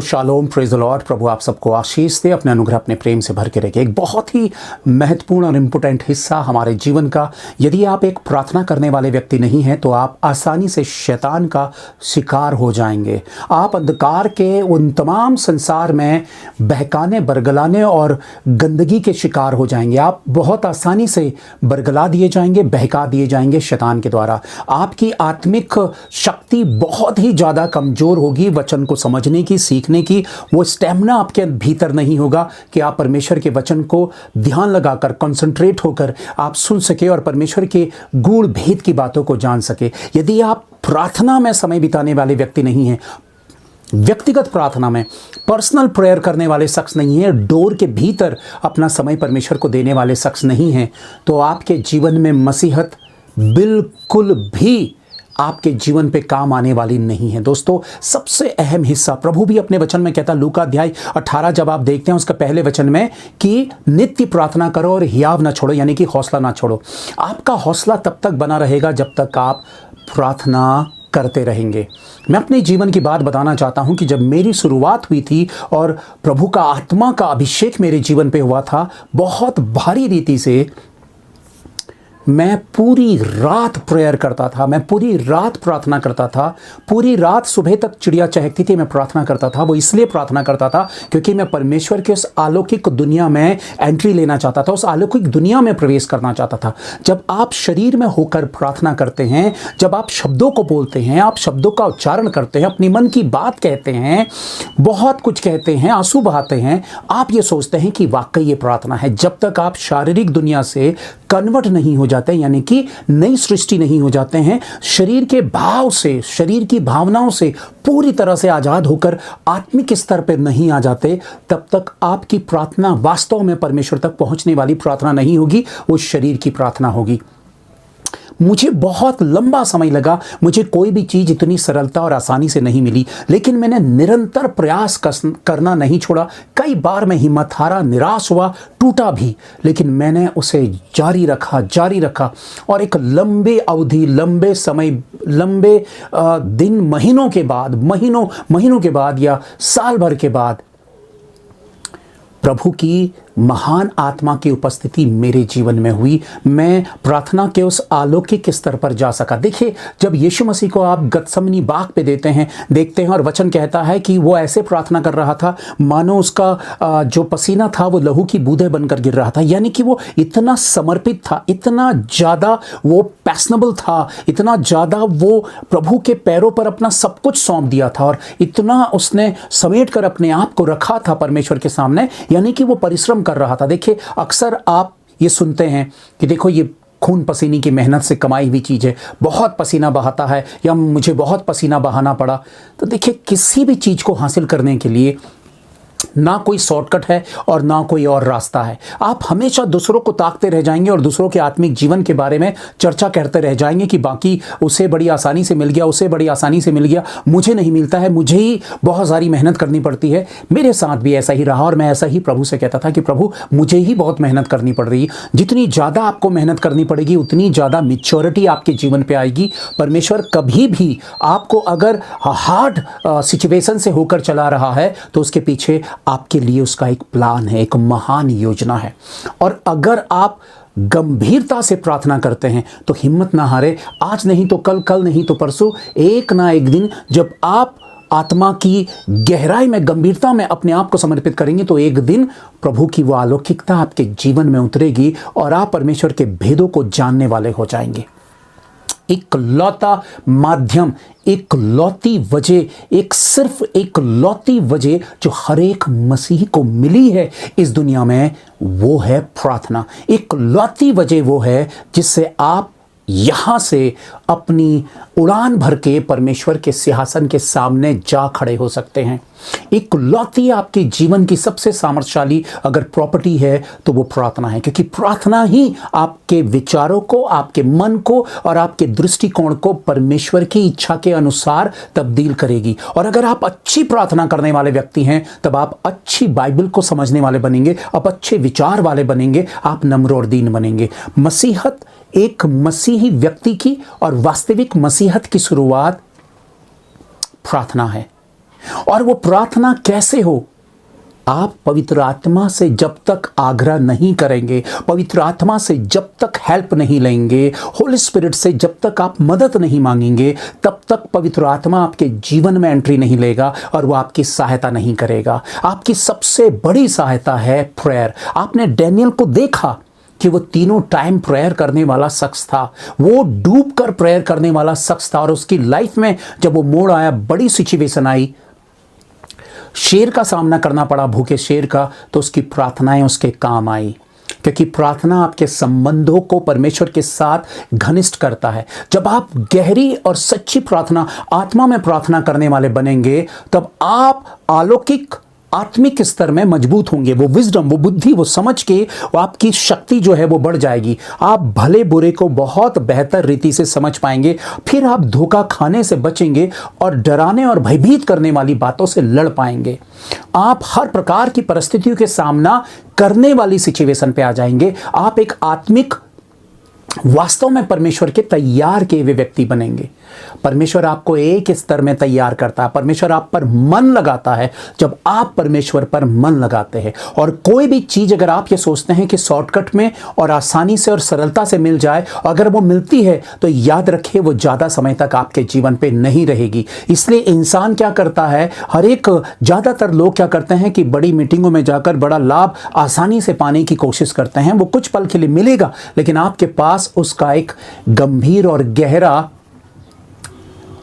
Shalom, praise the Lord. प्रभु आप सबको आशीष दे, अपने अनुग्रह अपने प्रेम से भर के रखे। एक बहुत ही महत्वपूर्ण और इम्पोर्टेंट हिस्सा हमारे जीवन का, यदि आप एक प्रार्थना करने वाले व्यक्ति नहीं हैं तो आप आसानी से शैतान का शिकार हो जाएंगे। आप अंधकार के उन तमाम संसार में बहकाने, बरगलाने और गंदगी के शिकार हो जाएंगे। आप बहुत आसानी से बरगला दिए जाएंगे, बहका दिए जाएंगे शैतान के द्वारा। आपकी आत्मिक शक्ति बहुत ही ज़्यादा कमज़ोर होगी, वचन को समझने की, सीखने की वो स्टेमिना आपके भीतर नहीं होगा कि आप परमेश्वर के वचन को ध्यान लगाकर, कंसंट्रेट होकर आप सुन सके और परमेश्वर के गूढ़ भेद की बातों को जान सके। यदि आप प्रार्थना में समय बिताने वाले व्यक्ति नहीं हैं, व्यक्तिगत प्रार्थना में पर्सनल प्रेयर करने वाले शख्स नहीं है, डोर के भीतर अपना समय परमेश्वर को देने वाले शख्स नहीं हैं, तो आपके जीवन में मसीहत बिल्कुल भी आपके जीवन पे काम आने वाली नहीं है। दोस्तों, सबसे अहम हिस्सा प्रभु भी अपने वचन में कहता, लूका अध्याय 18 जब आप देखते हैं उसका पहले वचन में कि नित्य प्रार्थना करो और हियाव ना छोड़ो, यानी कि हौसला ना छोड़ो। आपका हौसला तब तक बना रहेगा जब तक आप प्रार्थना करते रहेंगे। मैं अपने जीवन की बात बताना चाहता हूं कि जब मेरी शुरुआत हुई थी और प्रभु का आत्मा का अभिषेक मेरे जीवन पे हुआ था, बहुत भारी रीति से मैं पूरी रात प्रेयर करता था, मैं पूरी रात प्रार्थना करता था। पूरी रात सुबह तक चिड़िया चहकती थी, मैं प्रार्थना करता था। वो इसलिए प्रार्थना करता था क्योंकि मैं परमेश्वर के उस अलौकिक दुनिया में एंट्री लेना चाहता था, उस अलौकिक दुनिया में प्रवेश करना चाहता था। जब आप शरीर में होकर प्रार्थना करते हैं, जब आप शब्दों को बोलते हैं, आप शब्दों का उच्चारण करते हैं, अपनी मन की बात कहते हैं, बहुत कुछ कहते हैं, आंसू बहाते हैं, आप ये सोचते हैं कि वाकई ये प्रार्थना है। जब तक आप शारीरिक दुनिया से कन्वर्ट नहीं हो जाते, यानी कि नई सृष्टि नहीं हो जाते हैं, शरीर के भाव से, शरीर की भावनाओं से पूरी तरह से आजाद होकर आत्मिक स्तर पर नहीं आ जाते, तब तक आपकी प्रार्थना वास्तव में परमेश्वर तक पहुंचने वाली प्रार्थना नहीं होगी, वो शरीर की प्रार्थना होगी। मुझे बहुत लंबा समय लगा, मुझे कोई भी चीज़ इतनी सरलता और आसानी से नहीं मिली, लेकिन मैंने निरंतर प्रयास करना नहीं छोड़ा। कई बार मैं हिम्मत हारा, निराश हुआ, टूटा भी, लेकिन मैंने उसे जारी रखा और एक लंबे अवधि, लंबे समय, लंबे दिन, महीनों के बाद या साल भर के बाद प्रभु की महान आत्मा की उपस्थिति मेरे जीवन में हुई। मैं प्रार्थना के उस अलौकिक स्तर पर जा सका। देखिए, जब यीशु मसीह को आप गतसमनी बाग पे देखते हैं और वचन कहता है कि वो ऐसे प्रार्थना कर रहा था मानो उसका जो पसीना था वो लहू की बूंदें बनकर गिर रहा था। यानी कि वो इतना समर्पित था, इतना ज़्यादा वो पैशनेबल था, इतना ज़्यादा वो प्रभु के पैरों पर अपना सब कुछ सौंप दिया था और इतना उसने समेट कर अपने आप को रखा था परमेश्वर के सामने, यानी कि वो परिश्रम कर रहा था। देखिए, अक्सर आप ये सुनते हैं कि देखो ये खून पसीने की मेहनत से कमाई हुई चीज़ है, बहुत पसीना बहाता है या मुझे बहुत पसीना बहाना पड़ा। तो देखिए, किसी भी चीज़ को हासिल करने के लिए ना कोई शॉर्टकट है और ना कोई और रास्ता है। आप हमेशा दूसरों को ताकते रह जाएंगे और दूसरों के आत्मिक जीवन के बारे में चर्चा करते रह जाएंगे कि बाकी उसे बड़ी आसानी से मिल गया, उसे बड़ी आसानी से मिल गया, मुझे नहीं मिलता है, मुझे ही बहुत सारी मेहनत करनी पड़ती है। मेरे साथ भी ऐसा ही रहा और मैं ऐसा ही प्रभु से कहता था कि प्रभु मुझे ही बहुत मेहनत करनी पड़ रही है। जितनी ज़्यादा आपको मेहनत करनी पड़ेगी उतनी ज़्यादा मैच्योरिटी आपके जीवन पर आएगी। परमेश्वर कभी भी आपको अगर हार्ड सिचुएशन से होकर चला रहा है तो उसके पीछे आपके लिए उसका एक प्लान है, एक महान योजना है। और अगर आप गंभीरता से प्रार्थना करते हैं तो हिम्मत ना हारे। आज नहीं तो कल, कल नहीं तो परसों, एक ना एक दिन जब आप आत्मा की गहराई में, गंभीरता में अपने आप को समर्पित करेंगे तो एक दिन प्रभु की वो अलौकिकता आपके जीवन में उतरेगी और आप परमेश्वर के भेदों को जानने वाले हो जाएंगे। इकलौता माध्यम, सिर्फ एक लौती वजह जो हर एक मसीही को मिली है इस दुनिया में, वो है प्रार्थना। एक लौती वजह वो है जिससे आप यहाँ से अपनी उड़ान भर के परमेश्वर के सिंहासन के सामने जा खड़े हो सकते हैं। एक लौती आपके जीवन की सबसे सामर्थ्यशाली अगर प्रॉपर्टी है तो वो प्रार्थना है, क्योंकि प्रार्थना ही आपके विचारों को, आपके मन को और आपके दृष्टिकोण को परमेश्वर की इच्छा के अनुसार तब्दील करेगी। और अगर आप अच्छी प्रार्थना करने वाले व्यक्ति हैं तब आप अच्छी बाइबल को समझने वाले बनेंगे, आप अच्छे विचार वाले बनेंगे, आप नम्र और दीन बनेंगे। मसीहत एक मसीही व्यक्ति की और वास्तविक मसीहत की शुरुआत प्रार्थना है। और वो प्रार्थना कैसे हो? आप पवित्र आत्मा से जब तक आग्रह नहीं करेंगे, पवित्र आत्मा से जब तक हेल्प नहीं लेंगे, होली स्पिरिट से जब तक आप मदद नहीं मांगेंगे, तब तक पवित्र आत्मा आपके जीवन में एंट्री नहीं लेगा और वो आपकी सहायता नहीं करेगा। आपकी सबसे बड़ी सहायता है प्रेयर। आपने डैनियल को देखा कि वो तीनों टाइम प्रेयर करने वाला शख्स था, वो डूब कर प्रेयर करने वाला शख्स था, और उसकी लाइफ में जब वो मोड़ आया, बड़ी सिचुएशन आई, शेर का सामना करना पड़ा, भूखे शेर का, तो उसकी प्रार्थनाएं उसके काम आई, क्योंकि प्रार्थना आपके संबंधों को परमेश्वर के साथ घनिष्ठ करता है। जब आप गहरी और सच्ची प्रार्थना, आत्मा में प्रार्थना करने वाले बनेंगे, तब आप अलौकिक आत्मिक स्तर में मजबूत होंगे। वो विजडम, वो बुद्धि, वो समझ के वो आपकी शक्ति जो है वो बढ़ जाएगी। आप भले बुरे को बहुत बेहतर रीति से समझ पाएंगे। फिर आप धोखा खाने से बचेंगे और डराने और भयभीत करने वाली बातों से लड़ पाएंगे। आप हर प्रकार की परिस्थितियों के सामना करने वाली सिचुएशन पे आ जाएंगे। आप एक आत्मिक, वास्तव में परमेश्वर के तैयार किए हुए व्यक्ति बनेंगे। परमेश्वर आपको एक स्तर में तैयार करता है। परमेश्वर आप पर मन लगाता है जब आप परमेश्वर पर मन लगाते हैं। और कोई भी चीज अगर आप ये सोचते हैं कि शॉर्टकट में और आसानी से और सरलता से मिल जाए, अगर वो मिलती है तो याद रखिए वो ज्यादा समय तक आपके जीवन पे नहीं रहेगी। इसलिए इंसान क्या करता है, ज्यादातर लोग क्या करते हैं कि बड़ी मीटिंगों में जाकर बड़ा लाभ आसानी से पाने की कोशिश करते हैं। वो कुछ पल के लिए मिलेगा, लेकिन आपके पास उसका एक गंभीर और गहरा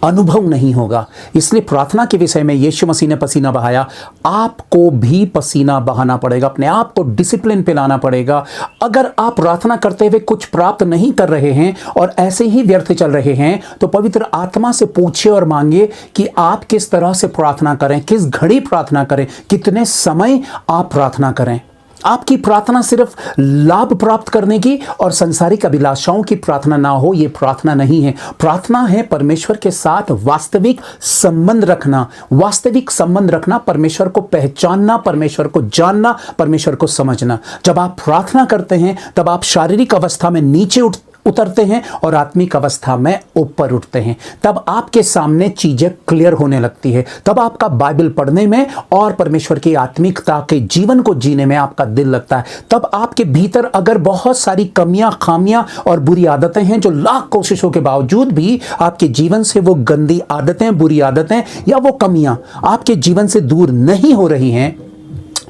अनुभव नहीं होगा। इसलिए प्रार्थना के विषय में यीशु मसीह ने पसीना बहाया, आपको भी पसीना बहाना पड़ेगा, अपने आप को डिसिप्लिन पे लाना पड़ेगा। अगर आप प्रार्थना करते हुए कुछ प्राप्त नहीं कर रहे हैं और ऐसे ही व्यर्थ चल रहे हैं, तो पवित्र आत्मा से पूछिए और मांगिए कि आप किस तरह से प्रार्थना करें, किस घड़ी प्रार्थना करें, कितने समय आप प्रार्थना करें। आपकी प्रार्थना सिर्फ लाभ प्राप्त करने की और संसारिक अभिलाषाओं की प्रार्थना ना हो, यह प्रार्थना नहीं है। प्रार्थना है परमेश्वर के साथ वास्तविक संबंध रखना। वास्तविक संबंध रखना, परमेश्वर को पहचानना, परमेश्वर को जानना, परमेश्वर को समझना। जब आप प्रार्थना करते हैं तब आप शारीरिक अवस्था में नीचे उतरते हैं और आत्मिक अवस्था में ऊपर उठते हैं। तब आपके सामने चीजें क्लियर होने लगती है। तब आपका बाइबल पढ़ने में और परमेश्वर की आत्मिकता के जीवन को जीने में आपका दिल लगता है। तब आपके भीतर अगर बहुत सारी कमियां, खामियां और बुरी आदतें हैं, जो लाख कोशिशों के बावजूद भी आपके जीवन से वो गंदी आदतें, बुरी आदतें या वो कमियां आपके जीवन से दूर नहीं हो रही हैं,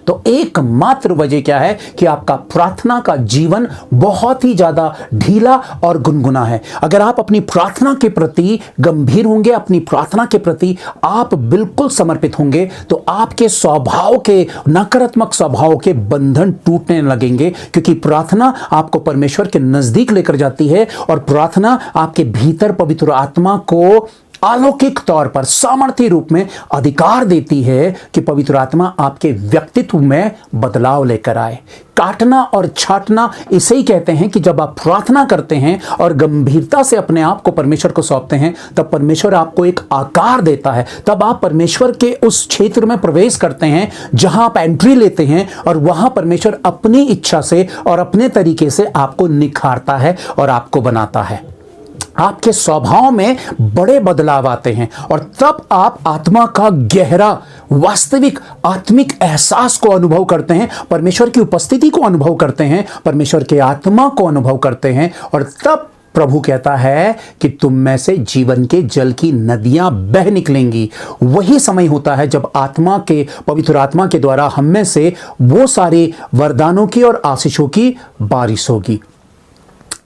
तो एकमात्र वजह क्या है कि आपका प्रार्थना का जीवन बहुत ही ज्यादा ढीला और गुनगुना है। अगर आप अपनी प्रार्थना के प्रति गंभीर होंगे, अपनी प्रार्थना के प्रति आप बिल्कुल समर्पित होंगे, तो आपके स्वभाव के, नकारात्मक स्वभाव के बंधन टूटने लगेंगे, क्योंकि प्रार्थना आपको परमेश्वर के नजदीक लेकर जाती है और प्रार्थना आपके भीतर पवित्र आत्मा को अलौकिक तौर पर सामर्थ्य रूप में अधिकार देती है कि पवित्र आत्मा आपके व्यक्तित्व में बदलाव लेकर आए। काटना और छाटना इसे ही कहते हैं कि जब आप प्रार्थना करते हैं और गंभीरता से अपने आप को परमेश्वर को सौंपते हैं, तब परमेश्वर आपको एक आकार देता है। तब आप परमेश्वर के उस क्षेत्र में प्रवेश करते हैं जहां आप एंट्री लेते हैं, और वहां परमेश्वर अपनी इच्छा से और अपने तरीके से आपको निखारता है और आपको बनाता है। आपके स्वभाव में बड़े बदलाव आते हैं और तब आप आत्मा का गहरा, वास्तविक आत्मिक एहसास को अनुभव करते हैं, परमेश्वर की उपस्थिति को अनुभव करते हैं, परमेश्वर के आत्मा को अनुभव करते हैं। और तब प्रभु कहता है कि तुम में से जीवन के जल की नदियां बह निकलेंगी। वही समय होता है जब आत्मा के, पवित्र आत्मा के द्वारा हम में से वो सारे वरदानों की और आशीषों की बारिश होगी।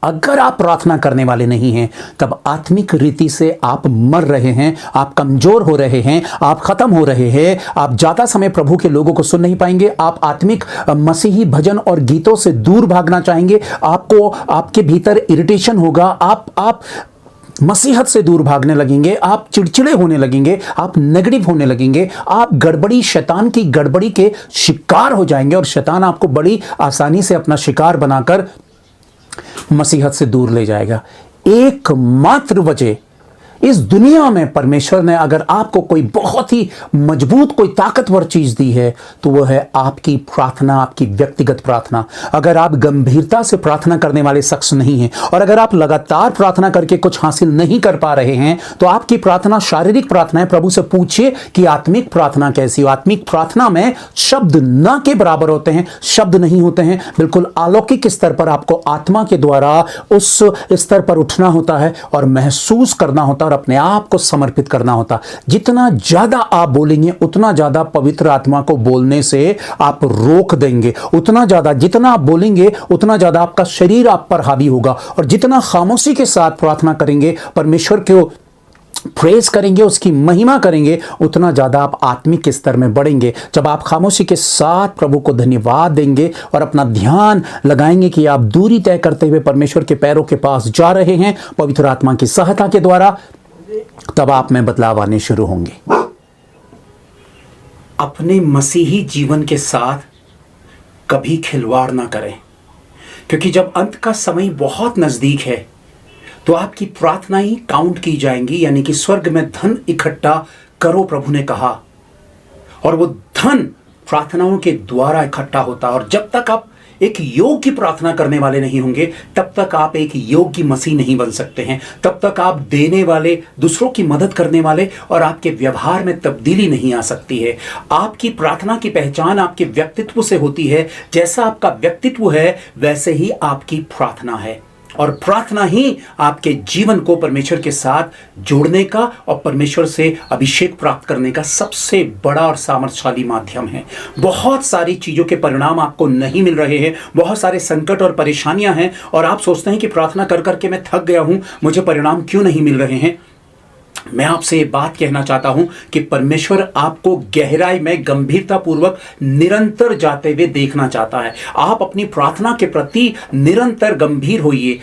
अगर आप प्रार्थना करने वाले नहीं हैं, तब आत्मिक रीति से आप मर रहे हैं, आप कमजोर हो रहे हैं, आप खत्म हो रहे हैं, आप ज्यादा समय प्रभु के लोगों को सुन नहीं पाएंगे, आप आत्मिक मसीही भजन और गीतों से दूर भागना चाहेंगे, आपको, आपके भीतर इरिटेशन होगा, आप मसीहत से दूर भागने लगेंगे, आप चिड़चिड़े होने लगेंगे, आप नेगेटिव होने लगेंगे, आप गड़बड़ी, शैतान की गड़बड़ी के शिकार हो जाएंगे और शैतान आपको बड़ी आसानी से अपना शिकार बनाकर मसीहत से दूर ले जाएगा। एकमात्र वजह इस दुनिया में परमेश्वर ने अगर आपको कोई बहुत ही मजबूत, कोई ताकतवर चीज दी है तो वह है आपकी प्रार्थना, आपकी व्यक्तिगत प्रार्थना। अगर आप गंभीरता से प्रार्थना करने वाले शख्स नहीं हैं और अगर आप लगातार प्रार्थना करके कुछ हासिल नहीं कर पा रहे हैं तो आपकी प्रार्थना शारीरिक प्रार्थना है। प्रभु से पूछिए कि आत्मिक प्रार्थना कैसी हो। आत्मिक प्रार्थना में शब्द न के बराबर होते हैं, शब्द नहीं होते हैं। बिल्कुल अलौकिक स्तर पर आपको आत्मा के द्वारा उस स्तर पर उठना होता है और महसूस करना होता है और अपने आप को समर्पित करना होता। जितना ज्यादा आप बोलेंगे उतना ज्यादा पवित्र आत्मा को बोलने से आप रोक देंगे। उतना ज्यादा जितना आप बोलेंगे उतना ज्यादा आपका शरीर आप पर हावी होगा। और जितना खामोशी के साथ प्रार्थना करेंगे, परमेश्वर को प्रेज करेंगे, उसकी महिमा करेंगे, उतना ज्यादा आप आत्मिक स्तर में बढ़ेंगे। जब आप खामोशी के साथ प्रभु को धन्यवाद देंगे और अपना ध्यान लगाएंगे कि आप दूरी तय करते हुए परमेश्वर के पैरों के पास जा रहे हैं पवित्र आत्मा की सहायता के द्वारा, तब आप में बदलाव आने शुरू होंगे। अपने मसीही जीवन के साथ कभी खिलवाड़ ना करें, क्योंकि जब अंत का समय बहुत नजदीक है तो आपकी प्रार्थनाएं काउंट की जाएंगी। यानी कि स्वर्ग में धन इकट्ठा करो, प्रभु ने कहा, और वो धन प्रार्थनाओं के द्वारा इकट्ठा होता है। और जब तक आप एक योग्य प्रार्थना करने वाले नहीं होंगे तब तक आप एक योग्य मसीह नहीं बन सकते हैं। तब तक आप देने वाले, दूसरों की मदद करने वाले और आपके व्यवहार में तब्दीली नहीं आ सकती है। आपकी प्रार्थना की पहचान आपके व्यक्तित्व से होती है। जैसा आपका व्यक्तित्व है वैसे ही आपकी प्रार्थना है, और प्रार्थना ही आपके जीवन को परमेश्वर के साथ जोड़ने का और परमेश्वर से अभिषेक प्राप्त करने का सबसे बड़ा और सामर्थ्यशाली माध्यम है। बहुत सारी चीजों के परिणाम आपको नहीं मिल रहे हैं, बहुत सारे संकट और परेशानियां हैं, और आप सोचते हैं कि प्रार्थना कर करके मैं थक गया हूं, मुझे परिणाम क्यों नहीं मिल रहे हैं। मैं आपसे ये बात कहना चाहता हूं कि परमेश्वर आपको गहराई में गंभीरता पूर्वक निरंतर जाते हुए देखना चाहता है। आप अपनी प्रार्थना के प्रति निरंतर गंभीर होइए।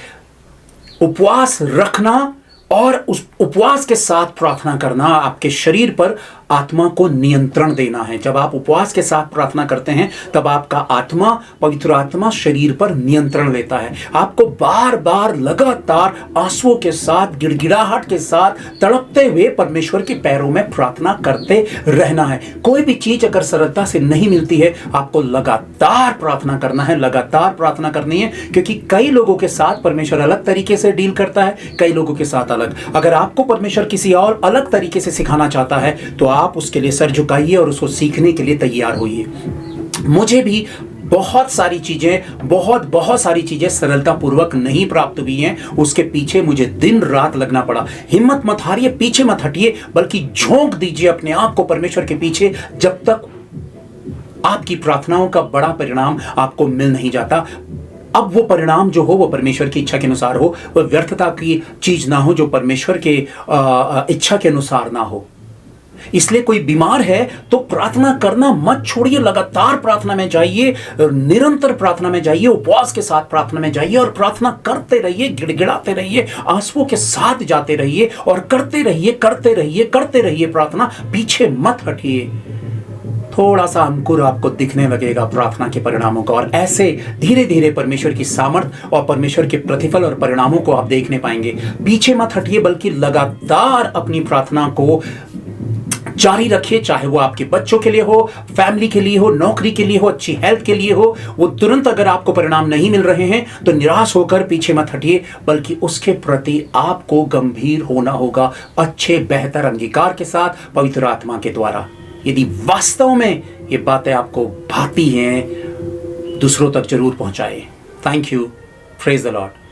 उपवास रखना और उस उपवास के साथ प्रार्थना करना आपके शरीर पर आत्मा को नियंत्रण देना है। जब आप उपवास के साथ प्रार्थना करते हैं तब आपका आत्मा, पवित्र आत्मा शरीर पर नियंत्रण लेता है। आपको बार बार लगातार आंसुओं के साथ, गिड़गिड़ाहट के साथ, तड़पते हुए परमेश्वर के पैरों में प्रार्थना करते रहना है। कोई भी चीज अगर सरलता से नहीं मिलती है, आपको लगातार प्रार्थना करना है, लगातार प्रार्थना करनी है, क्योंकि कई लोगों के साथ परमेश्वर अलग तरीके से डील करता है, कई लोगों के साथ अलग। अगर आपको परमेश्वर किसी और अलग तरीके से सिखाना चाहता है तो आप उसके लिए सर झुकाइए और उसको सीखने के लिए तैयार होइए। मुझे भी बहुत सारी चीजें सरलता पूर्वक नहीं प्राप्त हुई हैं। उसके पीछे मुझे दिन रात लगना पड़ा। हिम्मत मत हारिए, पीछे मत हटिए, बल्कि झोंक दीजिए अपने आप को परमेश्वर के पीछे, जब तक आपकी प्रार्थनाओं का बड़ा परिणाम आपको मिल नहीं जाता। अब वो परिणाम जो हो वो परमेश्वर की इच्छा के अनुसार हो, वो व्यर्थता की चीज ना हो जो परमेश्वर के इच्छा के अनुसार ना हो। इसलिए कोई बीमार है तो प्रार्थना करना मत छोड़िए, लगातार प्रार्थना में जाइए, निरंतर प्रार्थना में जाइए, उपवास के साथ प्रार्थना में जाइए और प्रार्थना करते रहिए, गिड़गिड़ाते रहिए, आंसुओं के साथ जाते रहिए और करते रहिए प्रार्थना। पीछे मत हटिए। थोड़ा सा अंकुर आपको दिखने लगेगा प्रार्थना के परिणामों का, और ऐसे धीरे धीरे परमेश्वर की सामर्थ और परमेश्वर के प्रतिफल और परिणामों को आप देखने पाएंगे। पीछे मत हटिए, बल्कि लगातार अपनी प्रार्थना को जारी रखिए, चाहे वो आपके बच्चों के लिए हो, फैमिली के लिए हो, नौकरी के लिए हो, अच्छी हेल्थ के लिए हो। वो तुरंत अगर आपको परिणाम नहीं मिल रहे हैं तो निराश होकर पीछे मत हटिए, बल्कि उसके प्रति आपको गंभीर होना होगा, अच्छे बेहतर अंगीकार के साथ, पवित्र आत्मा के द्वारा। यदि वास्तव में ये बातें आपको भाती हैं, दूसरों तक जरूर पहुंचाए। Thank you. Praise the Lord.